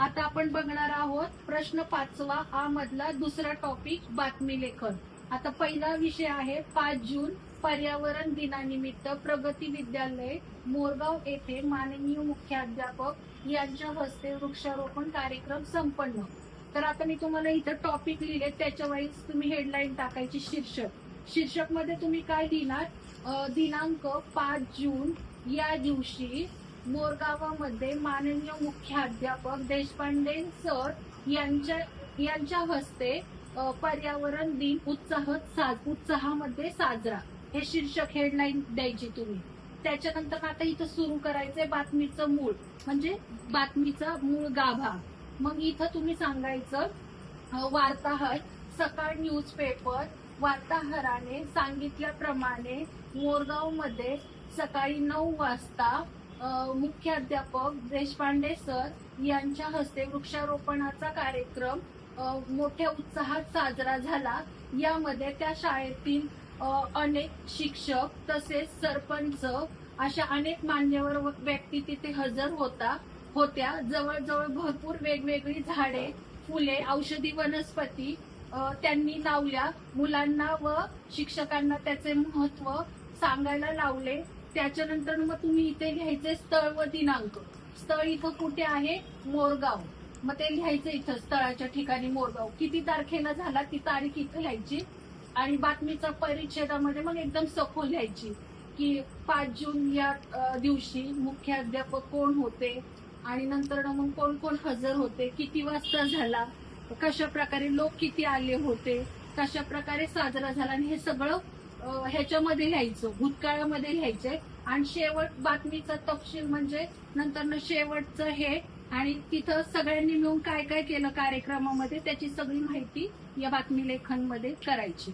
आता आपण बघणार आहोत प्रश्न 5वा हा मधला दुसरा टॉपिक बातमी लेखन। आता पहिला विषय आहे 5 जून पर्यावरण दिनानिमित्त प्रगती विद्यालय मोरगाव येथे माननीय मुख्याध्यापक यांच्या हस्ते वृक्षारोपण कार्यक्रम संपन्न। तर आता मी तुम्हाला इथं टॉपिक लिहिले, त्याच्या वेळेस तुम्ही हेडलाईन टाकायची शीर्षक मध्ये तुम्ही काय लिहिणार, दिनांक 5 जून या दिवशी मोरगावामध्ये माननीय मुख्याध्यापक देशपांडे सर यांच्या हस्ते पर्यावरण दिन उत्साहामध्ये साजरा, हे शीर्षक हेडलाईन द्यायची तुम्ही। त्याच्यानंतर आता इथं सुरू करायचंय बातमीचं मूळ, म्हणजे बातमीचा मूळ गाभा। मग इथं तुम्ही सांगायचं वार्ताहर, सकाळ न्यूजपेपर वार्ताहराने सांगितल्याप्रमाणे मोरगावमध्ये सकाळी 9 वाजता मुख्याध्यापक देशपांडे सर यांच्या हस्ते वृक्षारोपणाचा कार्यक्रम मोठ्या उत्साहात साजरा झाला। यामध्ये त्या शाळेतील अनेक शिक्षक तसेच सरपंच अशा अनेक मान्यवर व्यक्ती तिथे हजर होत्या। जवळजवळ भरपूर वेगवेगळी झाडे, फुले, औषधी वनस्पती त्यांनी लावल्या। मुलांना व शिक्षकांना त्याचे महत्व सांगायला लावले। त्याच्यानंतर मग तुम्ही इथे लिहायचे स्थळ व दिनांक। स्थळ इथं कुठे आहे, मोरगाव। मग ते लिहायचं इथं स्थळाच्या ठिकाणी मोरगाव, किती तारखेला झाला ती तारीख इथं लिहायची। आणि बातमीचा परिच्छेदामध्ये मग एकदम सखोल लिहायची की 5 जून या दिवशी मुख्याध्यापक कोण होते आणि नंतर मग कोण कोण हजर होते, किती वाजता झाला, कशा प्रकारे लोक किती आले होते, कशा प्रकारे साजरा झाला, आणि हे सगळं ह्याच्यामध्ये लिहायचं, भूतकाळामध्ये लिहायचंय। आणि शेवट बातमीचा तपशील म्हणजे नंतर शेवटचं हे, आणि तिथं सगळ्यांनी मिळून काय काय केलं कार्यक्रमामध्ये त्याची सगळी माहिती या बातमी लेखन मध्ये करायची।